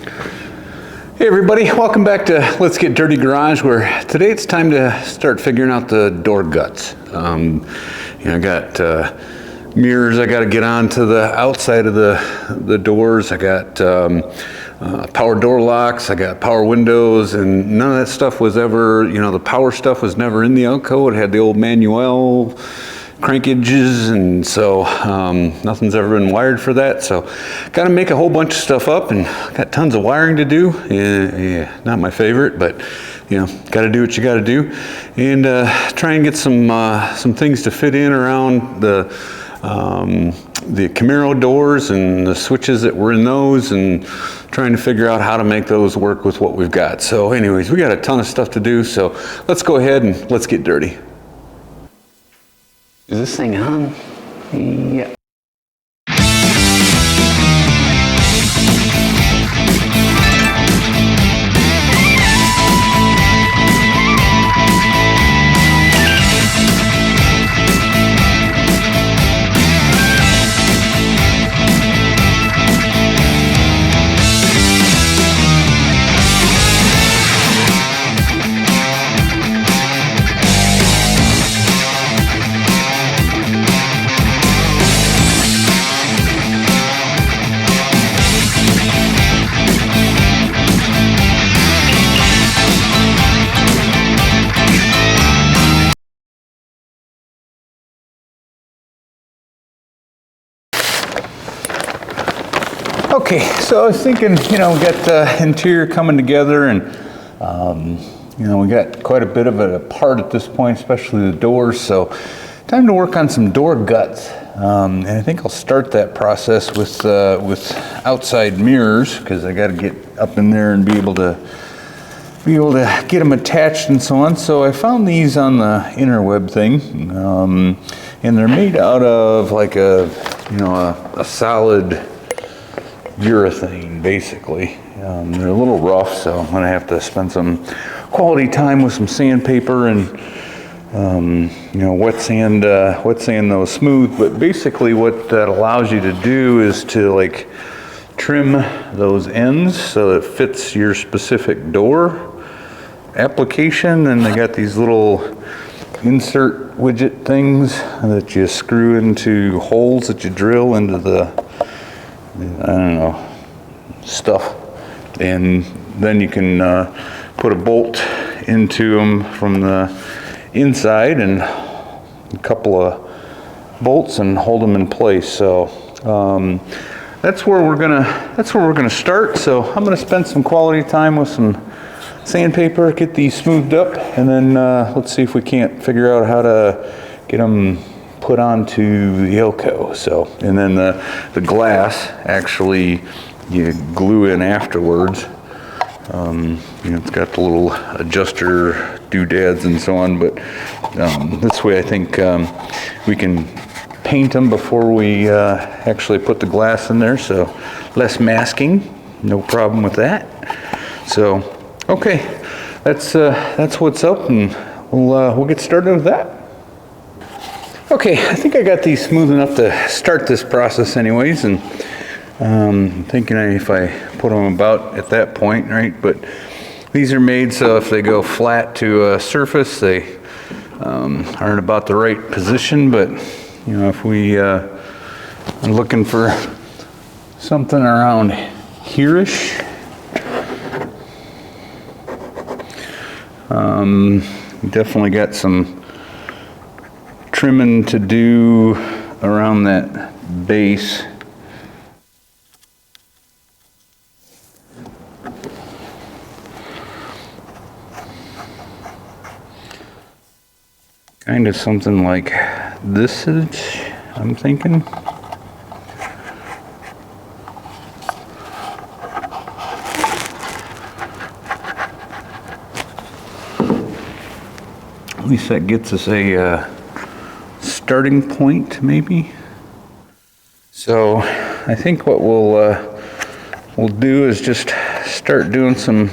Hey everybody, welcome back to Let's Get Dirty Garage, where today it's time to start figuring out the door guts. I got mirrors I got to get onto the outside of the doors. I got power door locks, I got power windows, and none of that stuff was ever, the power stuff was never in the Elco. It had the old manual crankages, and so nothing's ever been wired for that. So got to make a whole bunch of stuff up, and got tons of wiring to do. Yeah, not my favorite, but got to do what you got to do, and try and get some things to fit in around the Camaro doors and the switches that were in those, and trying to figure out how to make those work with what we've got. So anyways, we got a ton of stuff to do, so let's go ahead and let's get dirty. Is this thing on? Yeah. Okay, so I was thinking, we got the interior coming together, and we got quite a bit of it apart at this point, especially the doors. So time to work on some door guts, and I think I'll start that process with outside mirrors, because I got to get up in there and be able to get them attached and so on. So I found these on the interweb thing, and they're made out of like a solid urethane, basically. They're a little rough, so I'm gonna have to spend some quality time with some sandpaper and wet sand those smooth. But basically what that allows you to do is to trim those ends so that it fits your specific door application. And they got these little insert widget things that you screw into holes that you drill into the stuff, and then you can put a bolt into them from the inside, and a couple of bolts, and hold them in place. So that's where we're gonna start. So I'm gonna spend some quality time with some sandpaper, get these smoothed up, and then let's see if we can't figure out how to get them put onto the Elco. So, and then the glass actually you glue in afterwards. It's got the little adjuster doodads and so on, but this way I think we can paint them before we actually put the glass in there, so less masking, no problem with that. So okay, that's what's up, and we'll get started with that. Okay, I think I got these smooth enough to start this process anyways, and I'm thinking if I put them about at that point, right? But these are made so if they go flat to a surface, they aren't about the right position. But if we are looking for something around here-ish, definitely got some trimming to do around that base. Kind of something like this, I'm thinking. At least that gets us a starting point, maybe. So I think what we'll do is just start doing some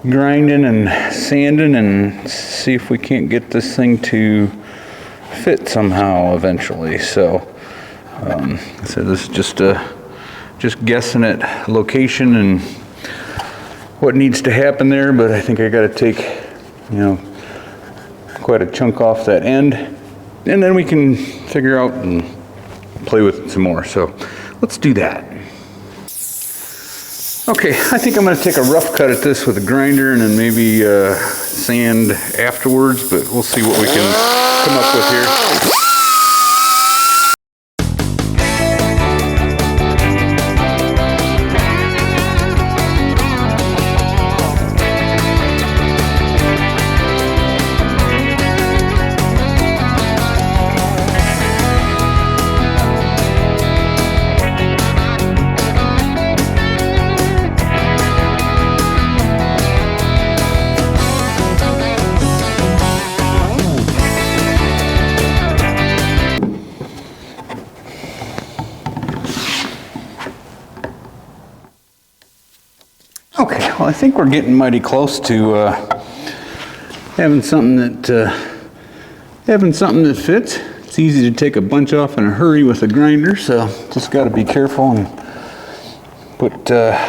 grinding and sanding and see if we can't get this thing to fit somehow eventually. So this is just a just guessing at location and what needs to happen there, but I think I got to take, quite a chunk off that end, and then we can figure out and play with it some more. So let's do that. Okay, I think I'm going to take a rough cut at this with a grinder and then maybe sand afterwards, but we'll see what we can come up with here. Okay, well, I think we're getting mighty close to having something that fits. It's easy to take a bunch off in a hurry with a grinder, so just got to be careful and put a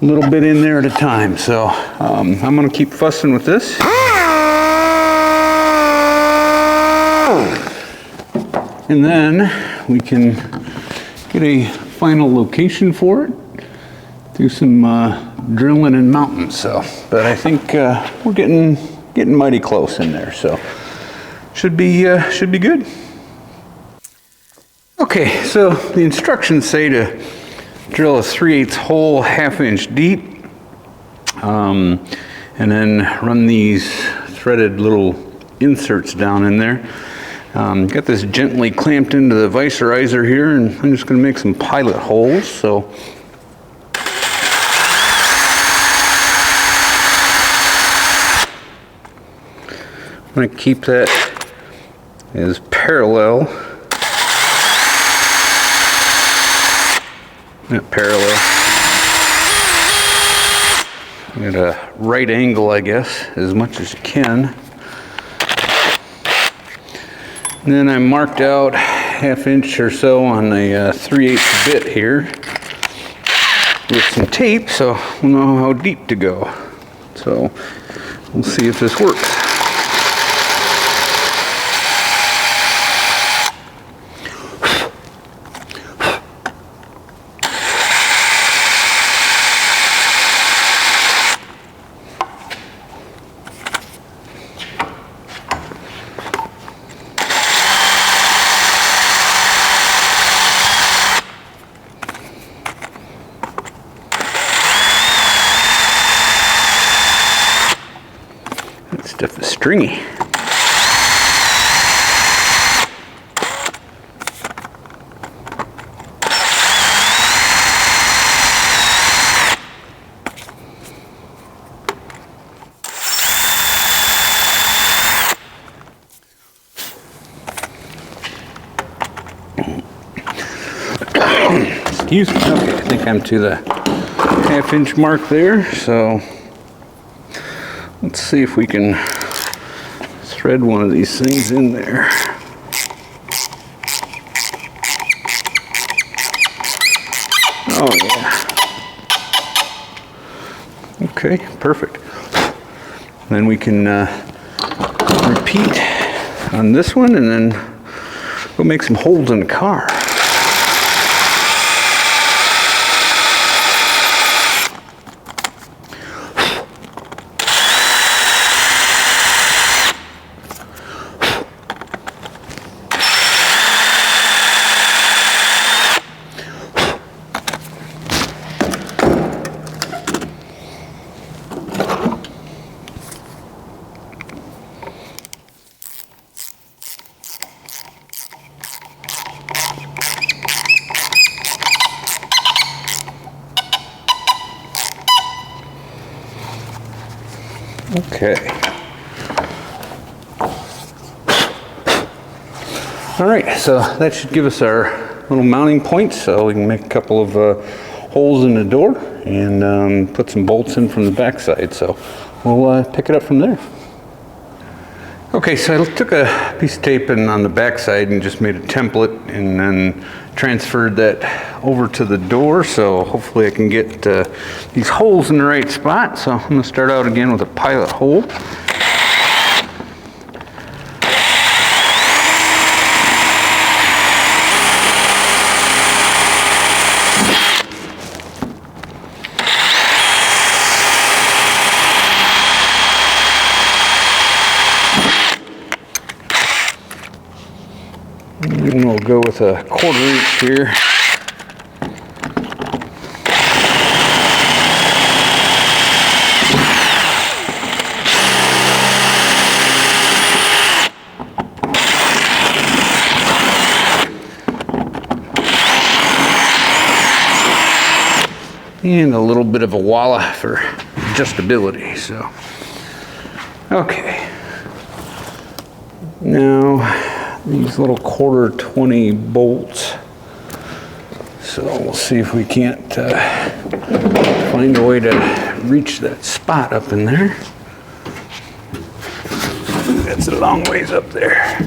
little bit in there at a time. So I'm going to keep fussing with this. And then we can get a final location for it. Do some drilling and mounting. So, but I think we're getting mighty close in there. So should be good. Okay, so the instructions say to drill a 3/8 hole 1/2 inch deep, and then run these threaded little inserts down in there. Got this gently clamped into the visorizer here, and I'm just going to make some pilot holes. So. I'm going to keep that as parallel. Not parallel. At a right angle, I guess, as much as you can. And then I marked out 1/2 inch or so on a 3/8 bit here with some tape, so we'll know how deep to go. So we'll see if this works. That stuff is stringy. Excuse me. Okay, I think I'm to the 1/2 inch mark there, so let's see if we can thread one of these things in there. Oh yeah. Okay, perfect. Then we can repeat on this one and then go make some holes in the car. Okay. All right, so that should give us our little mounting points, so we can make a couple of holes in the door and put some bolts in from the backside. So we'll pick it up from there. Okay, so I took a piece of tape and on the backside and just made a template and then transferred that over to the door, so hopefully I can get these holes in the right spot. So I'm going to start out again with a pilot hole. And we'll go with a 1/4 inch here. And a little bit of a walla for adjustability. So, okay. Now, these little 1/4 20 bolts. So we'll see if we can't find a way to reach that spot up in there. That's a long ways up there.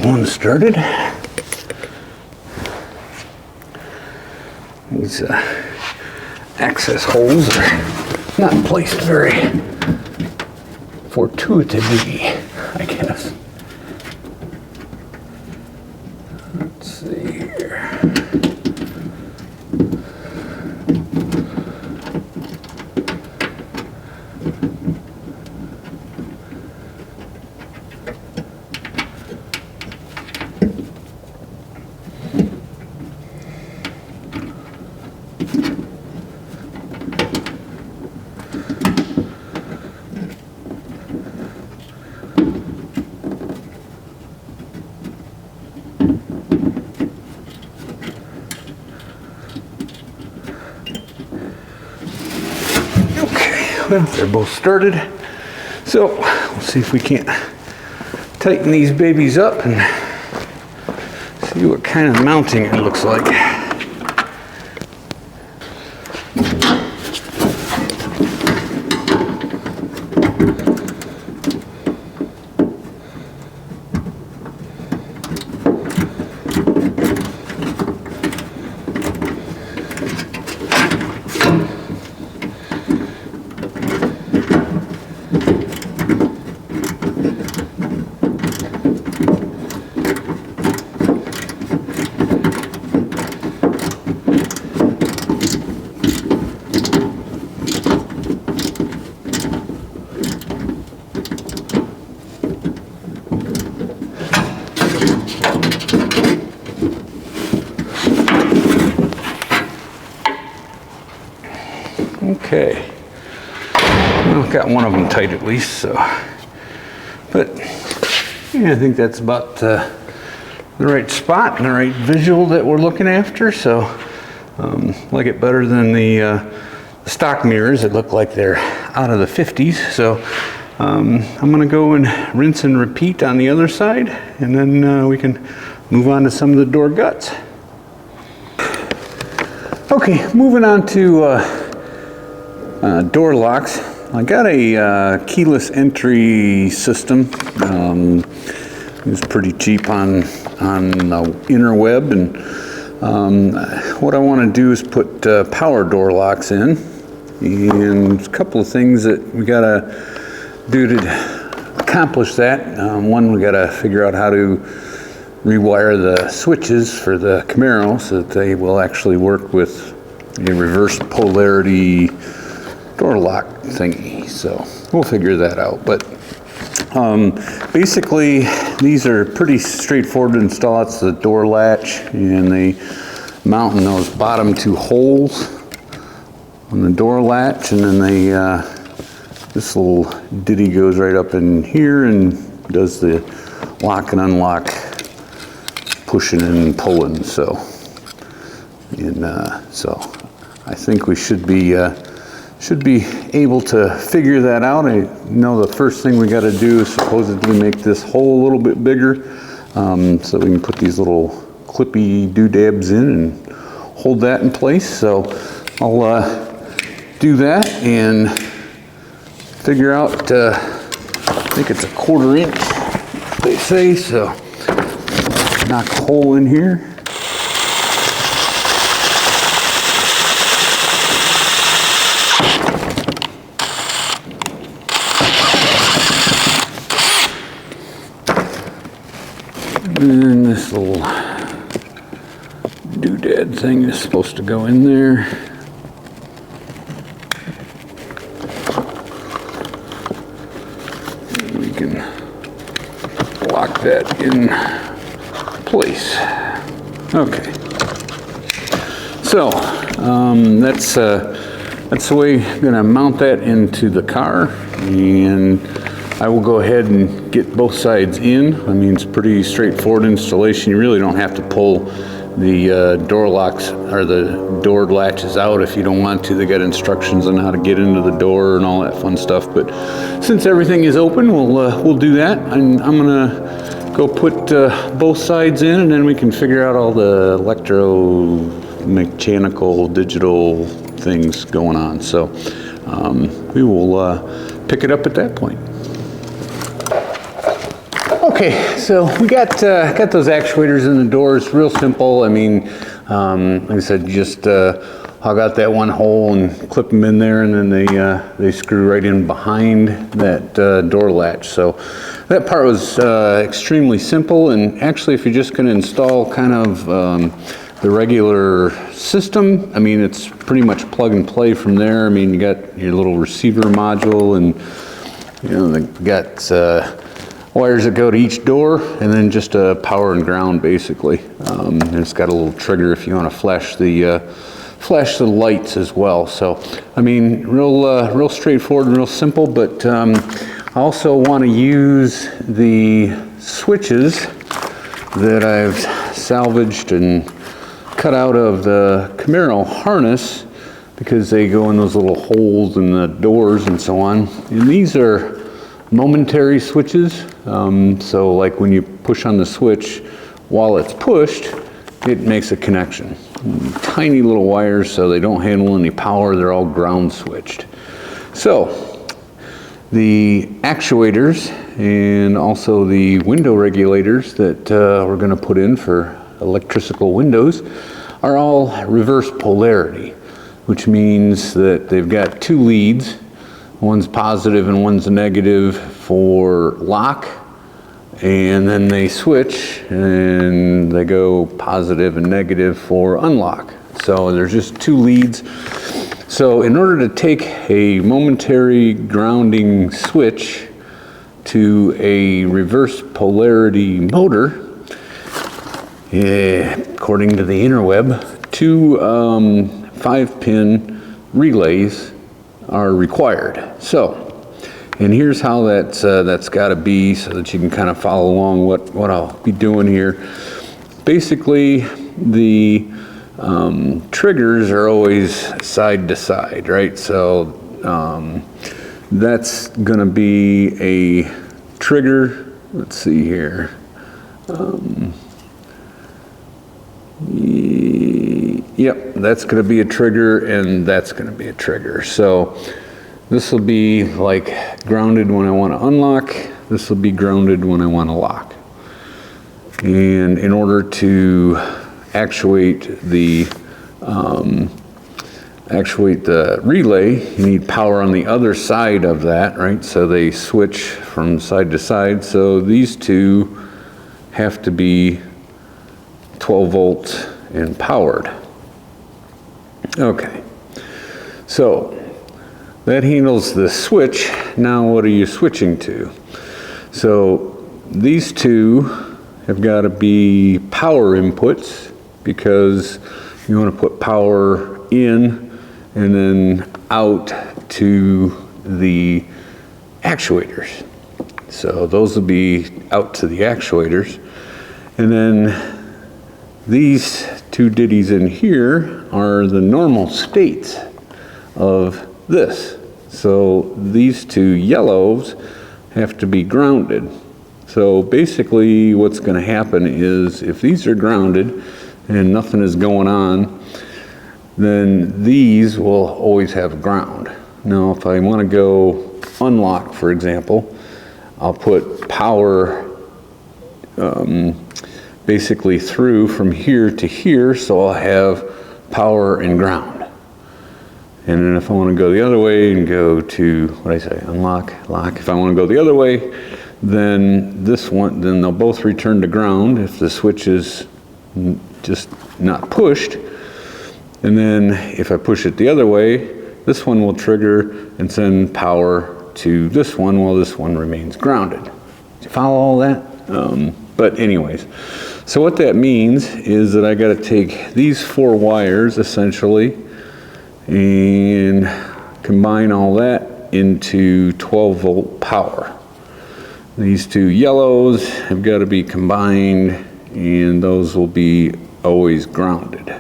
One started. These access holes are not placed very fortuitously, I guess. Let's see here. Well, they're both started. So we'll see if we can't tighten these babies up and see what kind of mounting it looks like. Okay, well, got one of them tight at least, so, but yeah, I think that's about the right spot and the right visual that we're looking after. So like it better than the stock mirrors that look like they're out of the 50s. So I'm gonna go and rinse and repeat on the other side, and then we can move on to some of the door guts. Okay, moving on to door locks. I got a keyless entry system. It was pretty cheap on the interweb, and what I want to do is put power door locks in, and a couple of things that we got to do to accomplish that. One, we got to figure out how to rewire the switches for the Camaro so that they will actually work with a reverse polarity door lock thingy. So we'll figure that out. But basically, these are pretty straightforward to install. It's the door latch, and they mount in those bottom two holes on the door latch, and then they this little ditty goes right up in here and does the lock and unlock, pushing and pulling. So, and so I think we should be should be able to figure that out. I know the first thing we got to do is supposedly make this hole a little bit bigger, so we can put these little clippy doodads in and hold that in place. So I'll do that and figure out, I think it's a 1/4 inch, they say, so knock a hole in here. And this little doodad thing is supposed to go in there. And we can lock that in place. Okay. So that's the way I'm going to mount that into the car, and I will go ahead and get both sides in. I mean, it's pretty straightforward installation. You really don't have to pull the door locks or the door latches out if you don't want to. They got instructions on how to get into the door and all that fun stuff. But since everything is open, we'll do that. And I'm gonna go put both sides in, and then we can figure out all the electromechanical, digital things going on. So we will pick it up at that point. Okay, so we got those actuators in the doors, real simple. I mean, like I said, you just hog out that one hole and clip them in there, and then they screw right in behind that door latch. So that part was extremely simple, and actually if you're just going to install kind of the regular system, I mean, it's pretty much plug and play from there. I mean, you got your little receiver module, and you know, they got wires that go to each door, and then just a power and ground basically. And it's got a little trigger if you want to flash the lights as well. So I mean, real straightforward and real simple. But I also want to use the switches that I've salvaged and cut out of the Camaro harness, because they go in those little holes in the doors and so on. And these are momentary switches. So like when you push on the switch, while it's pushed, it makes a connection. Tiny little wires, so they don't handle any power. They're all ground switched. So the actuators and also the window regulators that we're going to put in for electrical windows are all reverse polarity, which means that they've got two leads. One's positive and one's negative for lock, and then they switch and they go positive and negative for unlock. So there's just two leads. So in order to take a momentary grounding switch to a reverse polarity motor, according to the interweb, two 5-pin relays are required. So, and here's how that's got to be, so that you can kind of follow along what I'll be doing here. Basically, the triggers are always side to side, right? So that's going to be a trigger. Let's see here. Yep, that's going to be a trigger, and that's going to be a trigger. So this will be like grounded when I want to unlock. This will be grounded when I want to lock. And in order to actuate the relay, you need power on the other side of that, right? So they switch from side to side. So these two have to be 12 volts and powered. Okay, so that handles the switch. Now what are you switching to? So these two have got to be power inputs, because you want to put power in and then out to the actuators. So those will be out to the actuators. And then these two ditties in here are the normal states of this. So these two yellows have to be grounded. So basically what's going to happen is if these are grounded and nothing is going on, then these will always have ground. Now if I want to go unlock, for example, I'll put power basically through from here to here, so I'll have power and ground. And then if I want to go the other way and go to, what did I say, unlock, lock, if I want to go the other way, then this one, then they'll both return to ground if the switch is just not pushed. And then if I push it the other way, this one will trigger and send power to this one while this one remains grounded. Did you follow all that? But anyways, so what that means is that I got to take these 4 wires essentially and combine all that into 12 volt power. These 2 yellows have got to be combined, and those will be always grounded.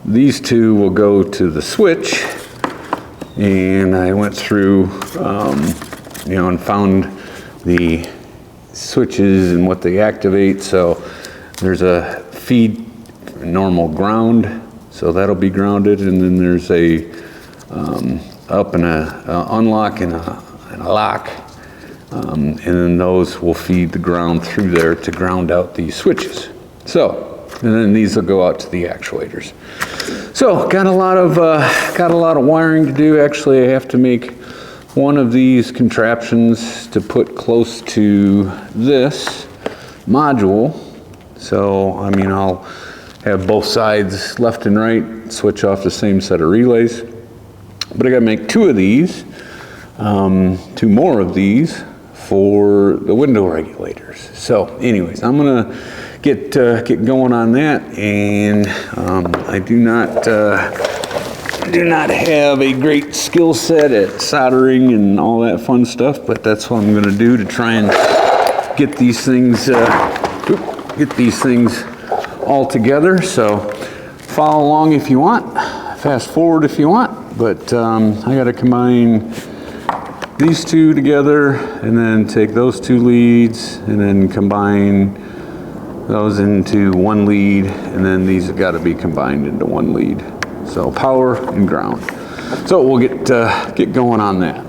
These 2 will go to the switch, and I went through and found the switches and what they activate. So there's a feed normal ground, so that'll be grounded, and then there's a up and a unlock and a lock, and then those will feed the ground through there to ground out these switches. So, and then these will go out to the actuators. So got a lot of wiring to do. Actually, I have to make one of these contraptions to put close to this module. So I mean, I'll have both sides left and right switch off the same set of relays. But I got to make 2 of these, 2 more of these for the window regulators. So anyways, I'm gonna get going on that, and I do not have a great skill set at soldering and all that fun stuff, but that's what I'm gonna do to try and get these things all together. So follow along if you want, fast forward if you want, but I got to combine these 2 together and then take those 2 leads and then combine those into 1 lead, and then these have got to be combined into 1 lead. So power and ground. So we'll get going on that.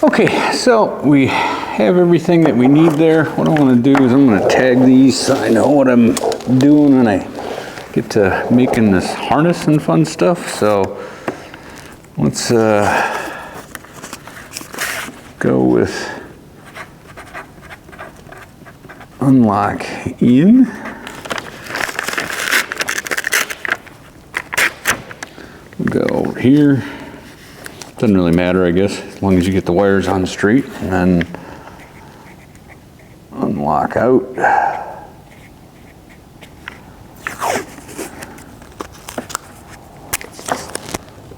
Okay, so we have everything that we need there. What I want to do is I'm going to tag these so I know what I'm doing when I get to making this harness and fun stuff. So let's go with unlock in. Go over here. Doesn't really matter, I guess, as long as you get the wires on straight, and then unlock out.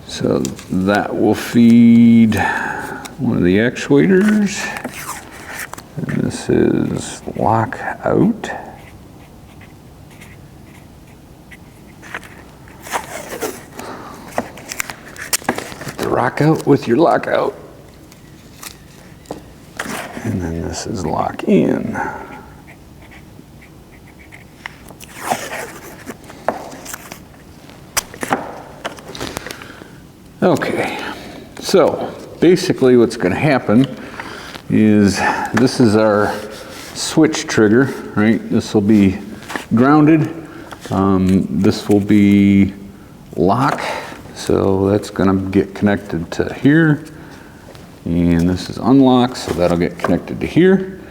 So that will feed one of the actuators, and this is lock out. Rock out with your lockout, and then this is lock in. Okay, so basically what's going to happen is this is our switch trigger, right? This will be grounded. This will be lock, so that's gonna get connected to here. And this is unlock, so that'll get connected to here.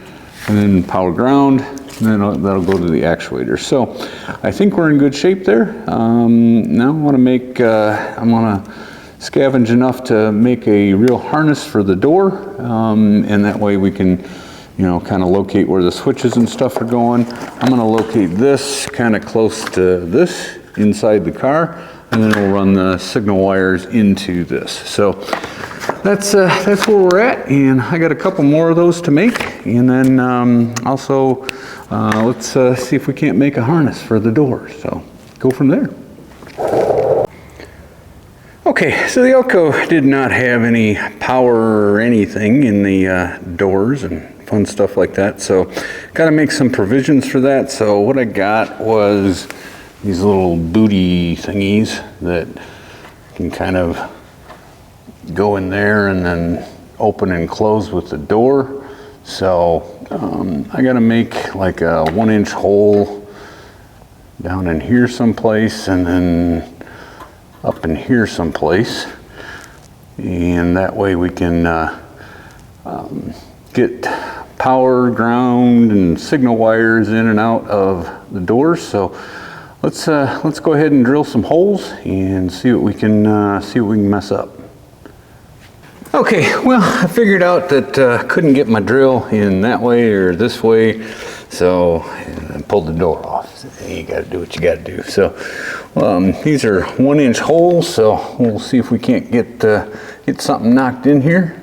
And then power ground, and then that'll go to the actuator. So I think we're in good shape there. Now I wanna scavenge enough to make a real harness for the door, and that way we can, kind of locate where the switches and stuff are going. I'm gonna locate this kind of close to this inside the car, and then we'll run the signal wires into this. So that's where we're at, and I got a couple more of those to make, and then also let's see if we can't make a harness for the door. So go from there. Okay, so the Elco did not have any power or anything in the doors and fun stuff like that, so got to make some provisions for that. So what I got was these little booty thingies that can kind of go in there and then open and close with the door. So I got to make like a 1-inch hole down in here someplace, and then up in here someplace, and that way we can get power, ground, and signal wires in and out of the doors. So let's go ahead and drill some holes and see what we can mess up. Okay, well, I figured out that couldn't get my drill in that way or this way, so I pulled the door off. You got to do what you got to do. So these are 1-inch holes, so we'll see if we can't get something knocked in here.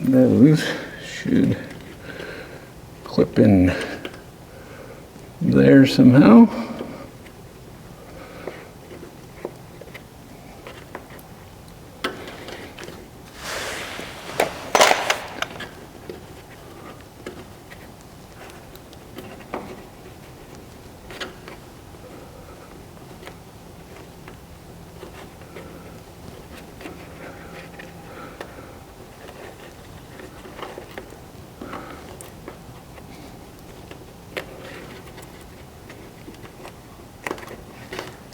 Those should clip in there somehow.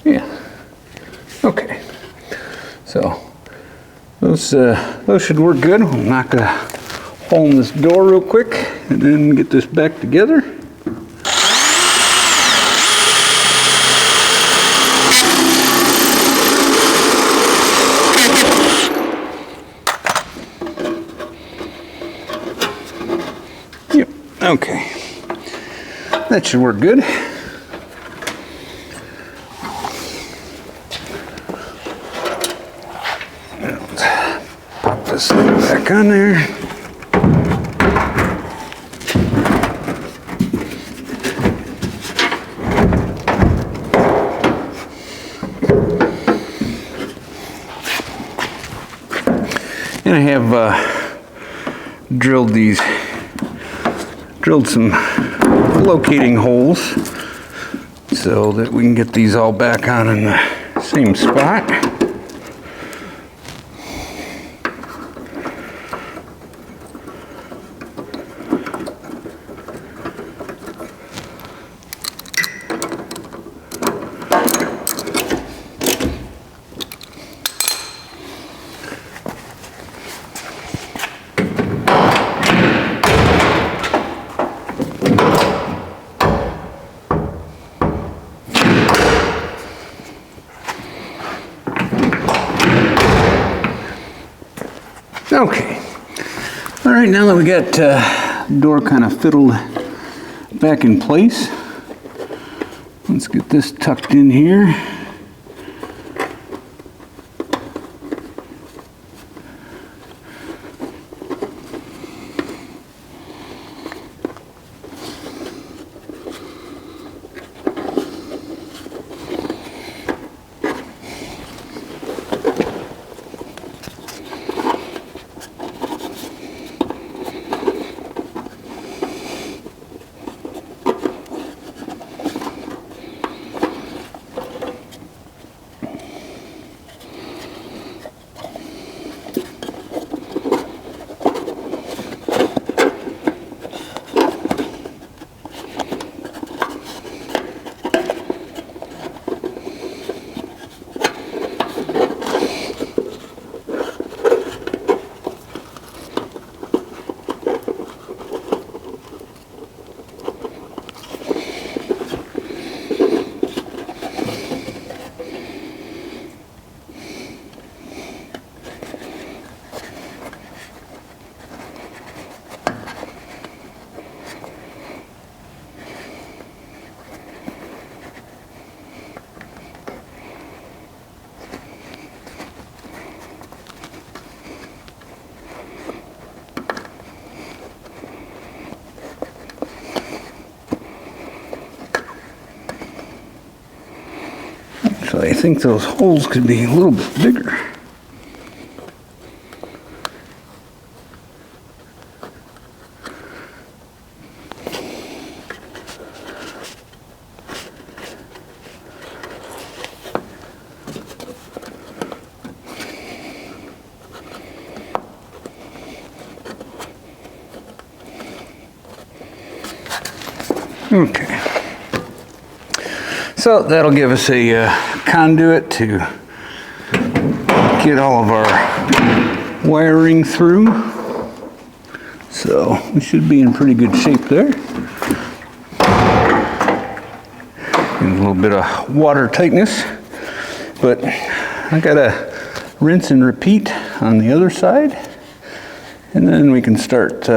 Yeah. Okay. So those should work good. We'll knock a hole in this door real quick and then get this back together. Yep. Okay. That should work good. Pop this back on there. And I have drilled some locating holes so that we can get these all back on in the same spot. Okay, all right, now that we got the door kind of fiddled back in place, let's get this tucked in here. Actually, I think those holes could be a little bit bigger. Okay, so that'll give us a conduit to get all of our wiring through. So we should be in pretty good shape there. And a little bit of water tightness, but I gotta rinse and repeat on the other side, and then we can start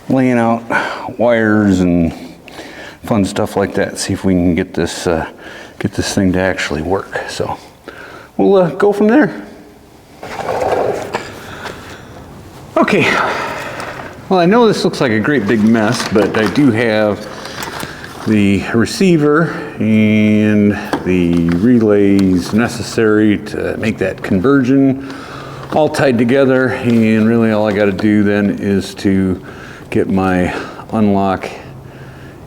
laying out wires and fun stuff like that. See if we can get this thing to actually work. So we'll go from there. Okay. Well, I know this looks like a great big mess, but I do have the receiver and the relays necessary to make that conversion all tied together. And really all I got to do then is to get my unlock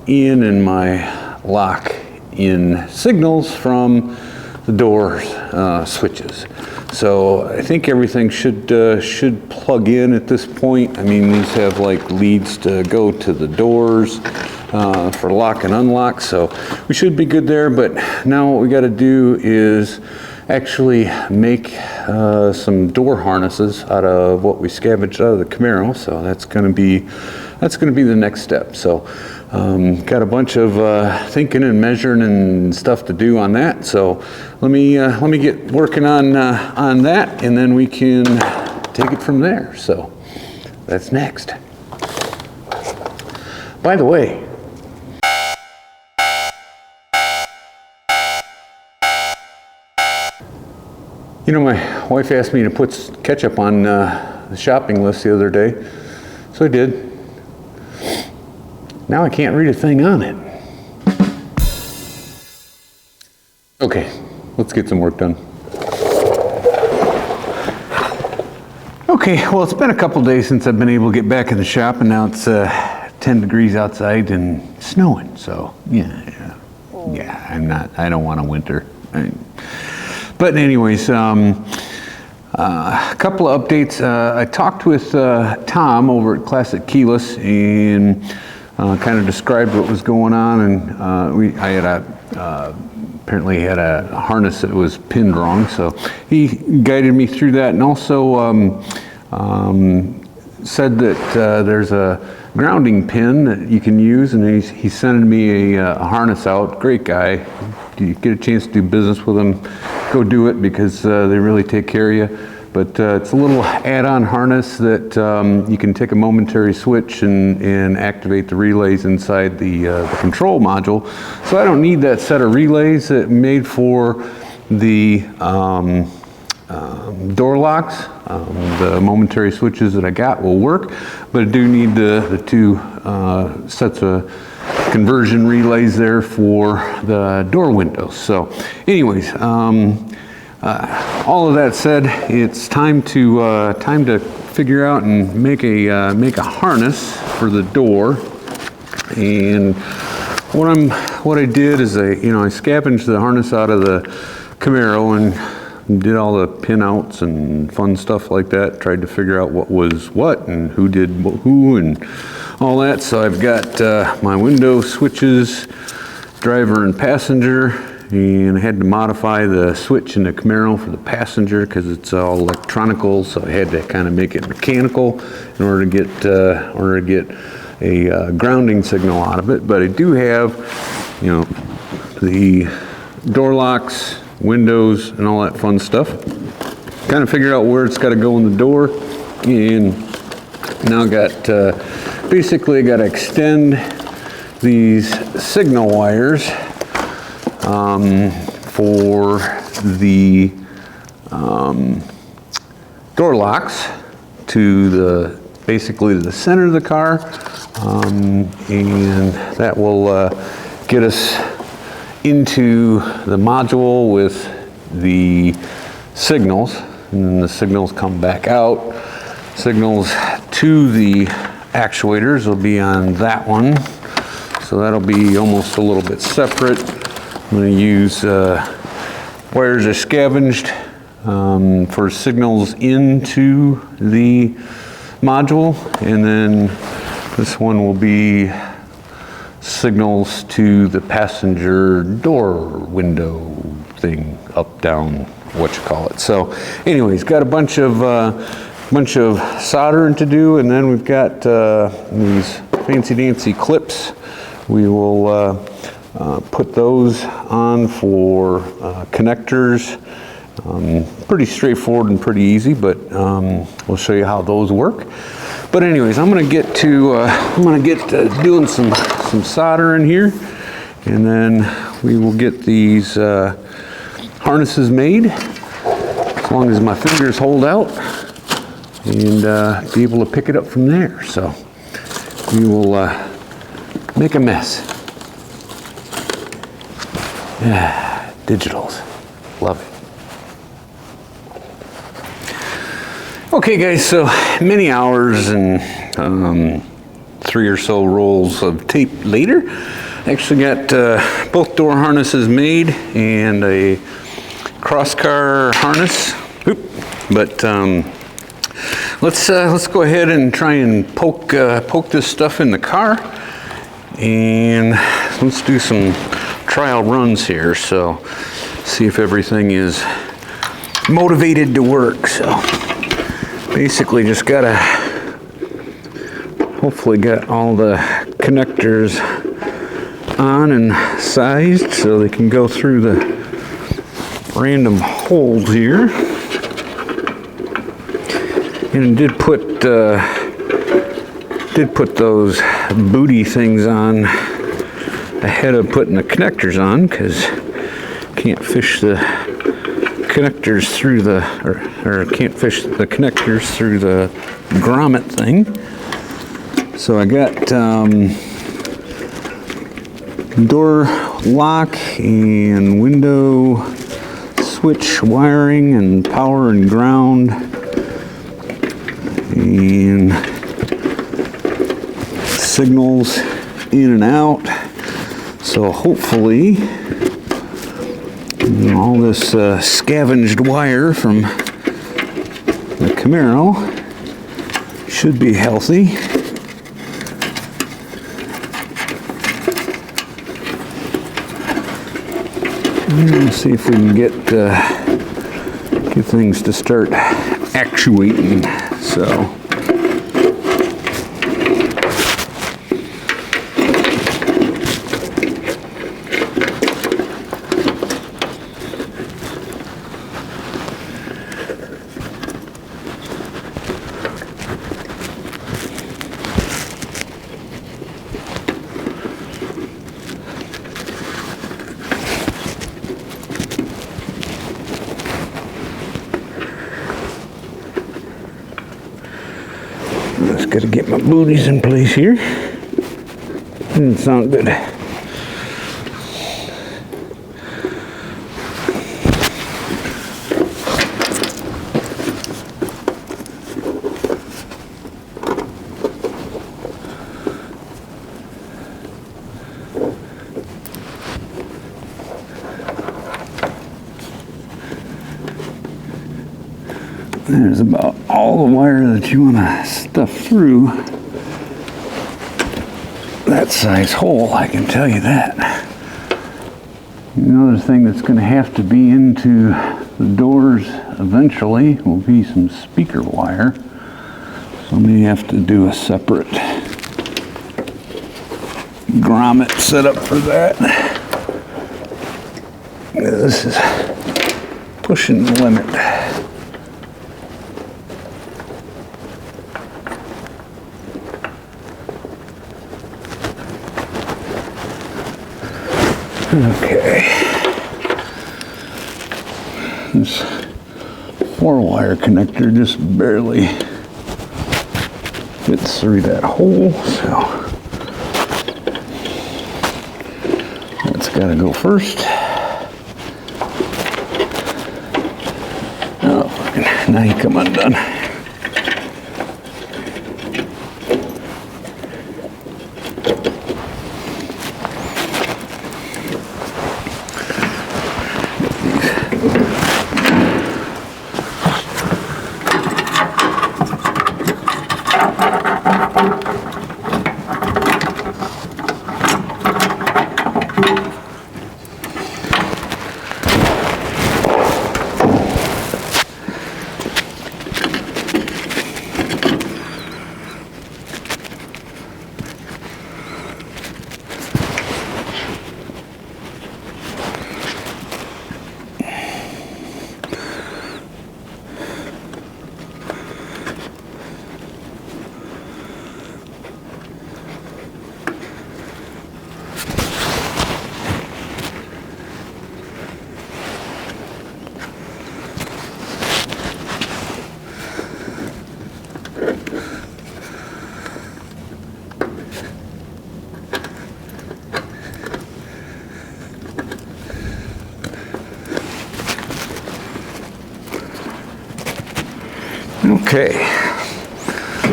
in and my lock in signals from the door switches. So I think everything should plug in at this point. I mean, these have like leads to go to the doors for lock and unlock, so we should be good there. But now what we got to do is actually make some door harnesses out of what we scavenged out of the Camaro. So that's going to be the next step. So got a bunch of thinking and measuring and stuff to do on that. So let me get working on that, and then we can take it from there. So that's next. By the way, you know, my wife asked me to put ketchup on the shopping list the other day, so I did. Now I can't read a thing on it. Okay, let's get some work done. Okay, well, it's been a couple days since I've been able to get back in the shop, and now it's 10 degrees outside and snowing. So yeah, I don't want a winter. But anyways, a couple of updates. I talked with Tom over at Klassik Keyless and kind of described what was going on, and I had apparently had a harness that was pinned wrong, so he guided me through that, and also said that there's a grounding pin that you can use, and he's sending me a harness out. Great guy. If you get a chance to do business with him, go do it, because they really take care of you. But it's a little add-on harness that you can take a momentary switch and activate the relays inside the control module. So I don't need that set of relays that made for the door locks. The momentary switches that I got will work, but I do need the two sets of conversion relays there for the door windows. So anyways, all of that said, it's time to figure out and make a harness for the door. And what I did is I scavenged the harness out of the Camaro and did all the pin outs and fun stuff like that. Tried to figure out what was what and who did who and all that. So I've got my window switches, driver and passenger. And I had to modify the switch in the Camaro for the passenger because it's all electronical, so I had to kind of make it mechanical in order to get a grounding signal out of it. But I do have, the door locks, windows, and all that fun stuff. Kind of figured out where it's got to go in the door, and now basically I got to extend these signal wires for the door locks to basically the center of the car, and that will get us into the module with the signals, and then the signals come back out. Signals to the actuators will be on that one, so that'll be almost a little bit separate. I'm going to use wires are scavenged for signals into the module, and then this one will be signals to the passenger door window thing, up, down, what you call it. So anyways, got a bunch of soldering to do, and then we've got these fancy dancy clips. We will put those on for connectors. Pretty straightforward and pretty easy, but we'll show you how those work. But anyways, I'm gonna get to doing some soldering here, and then we will get these harnesses made, as long as my fingers hold out, and be able to pick it up from there. So we will make a mess. Yeah, digitals, love it. Okay guys, so many hours and 3 or so rolls of tape later, I actually got both door harnesses made and a crosscar harness. Oop. But let's go ahead and try and poke this stuff in the car, and let's do some trial runs here. So see if everything is motivated to work. So basically just gotta hopefully get all the connectors on and sized so they can go through the random holes here. And did put those booty things on ahead of putting the connectors on, because can't fish the connectors through the or can't fish the connectors through the grommet thing. So I got door lock and window switch wiring and power and ground and signals in and out. So hopefully all this scavenged wire from the Camaro should be healthy. Let's see if we can get things to start actuating. So just got to get my booties in place here. Doesn't sound good. There's about all the wire that you want to stuff through that size hole, I can tell you that. Another thing that's going to have to be into the doors eventually will be some speaker wire. So I may have to do a separate grommet setup for that. This is pushing the limit. Okay, this 4-wire connector just barely fits through that hole, so that's gotta go first. Oh, fucking, now you come undone. Okay,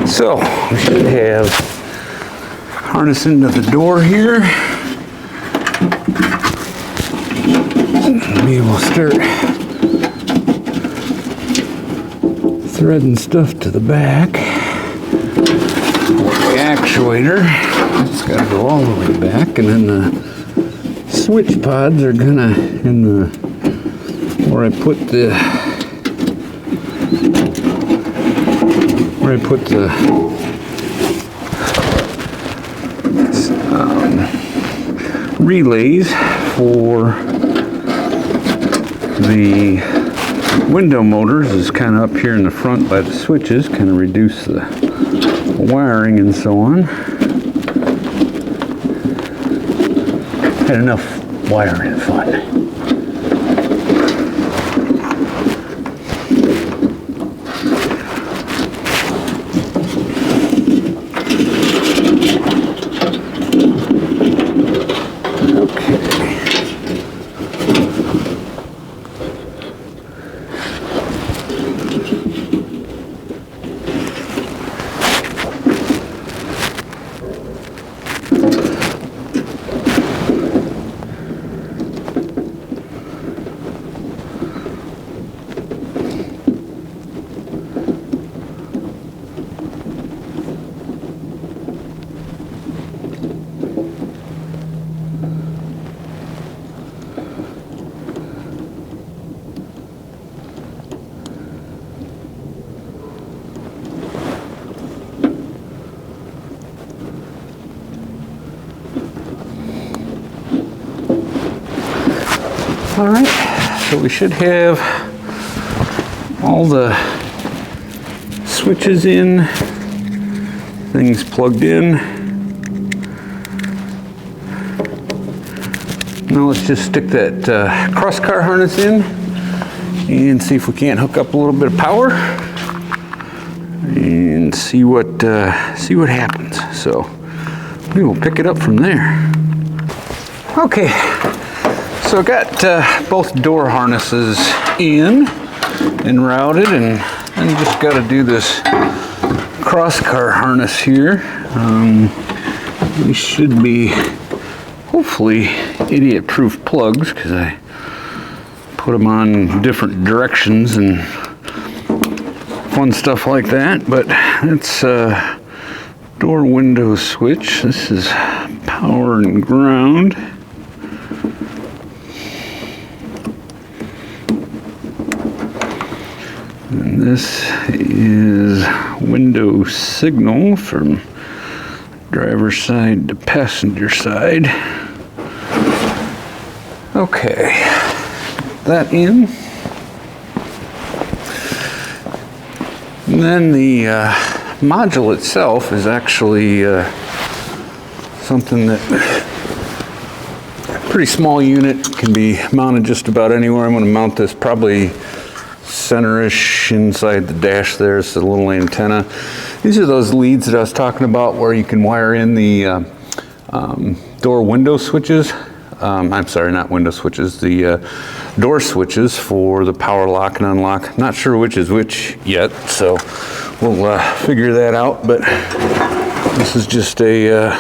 so we should have harness into the door here. Be able to start threading stuff to the back. The actuator, it's got to go all the way back, and then the switch pods are gonna in the where I put the relays for the window motors is kind of up here in the front by the switches, kind of reduce the wiring and so on. Had enough wiring and fun. All right, so we should have all the switches in, things plugged in. Now let's just stick that cross-car harness in and see if we can't hook up a little bit of power and see what happens. So we will pick it up from there. Okay. So I got both door harnesses in and routed, and then you just got to do this cross-car harness here. These should be hopefully idiot-proof plugs because I put them on different directions and fun stuff like that. But it's a door window switch. This is power and ground. And this is window signal from driver's side to passenger side. Okay, that in. And then the module itself is actually something that pretty small unit, can be mounted just about anywhere. I'm going to mount this probably center-ish inside the dash there. It's a little antenna. These are those leads that I was talking about where you can wire in the door window switches. I'm sorry, not window switches, the door switches for the power lock and unlock. Not sure which is which yet, so we'll figure that out, but this is just a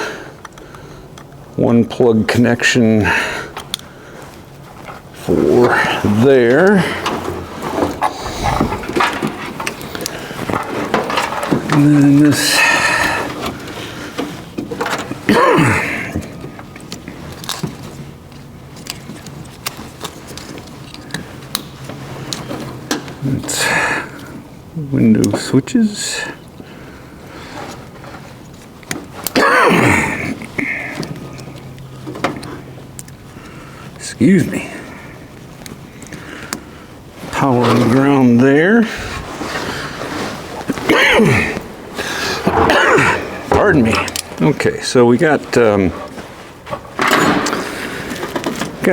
one plug connection for there. And then this it's window switches. Excuse me. Power and ground there. Pardon me. Okay, so we got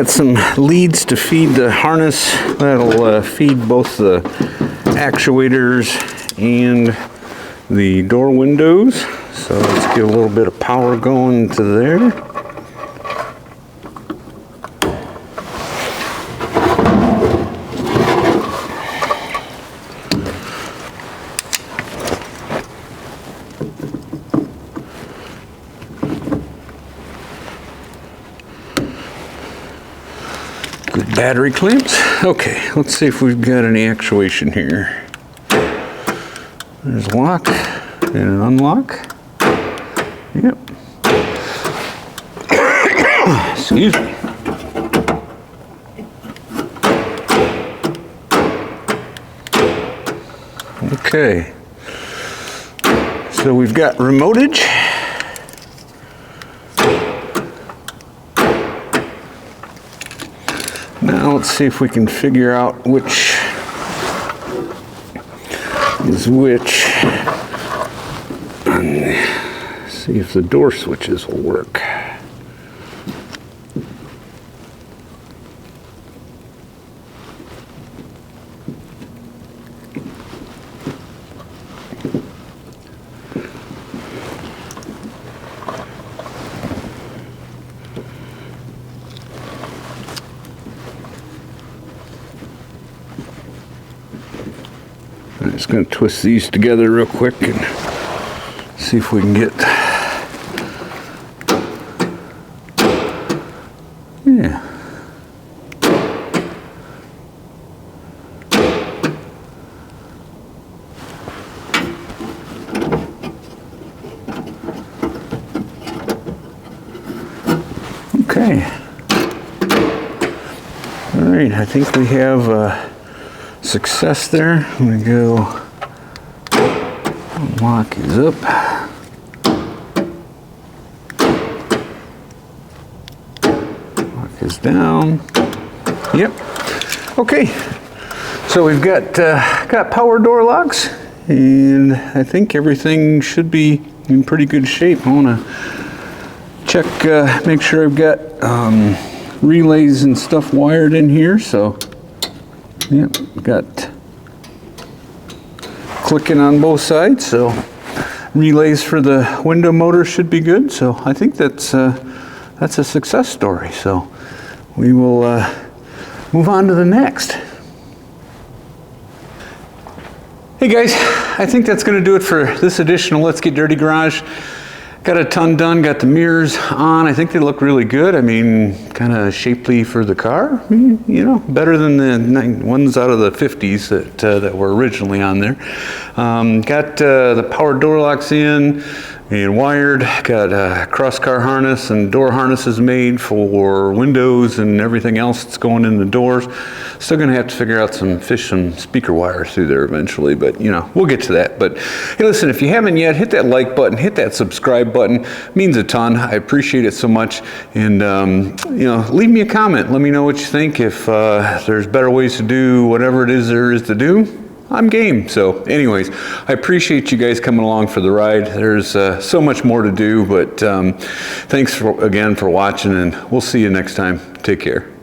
some leads to feed the harness. That'll feed both the actuators and the door windows. So let's get a little bit of power going to there. Good battery clamps. Okay, let's see if we've got any actuation here. There's a lock and an unlock. Yep. Excuse me. Okay. So we've got remotage. Now let's see if we can figure out which is which. And see if the door switches will work. I'm just going to twist these together real quick and see if we can get, yeah. Okay. All right, I think we have success there. I'm going to go, lock is up. Lock is down. Yep. Okay. So we've got power door locks, and I think everything should be in pretty good shape. I want to check, make sure I've got relays and stuff wired in here. So yep, got clicking on both sides, so relays for the window motor should be good. So I think that's a success story. So we will move on to the next. Hey guys, I think that's going to do it for this edition of Let's Get Dirty Garage. Got a ton done, got the mirrors on. I think they look really good. I mean, kind of shapely for the car, you know, better than the ones out of the 50s that were originally on there. Got the power door locks in and wired. Got a cross car harness and door harnesses made for windows and everything else that's going in the doors. Still gonna have to figure out some speaker wires through there eventually, but you know, we'll get to that. But hey, listen, if you haven't yet, hit that like button, hit that subscribe button. It means a ton. I appreciate it so much. And you know, leave me a comment. Let me know what you think. If there's better ways to do whatever it is there is to do, I'm game. So anyways, I appreciate you guys coming along for the ride. There's so much more to do, but thanks again for watching, and we'll see you next time. Take care.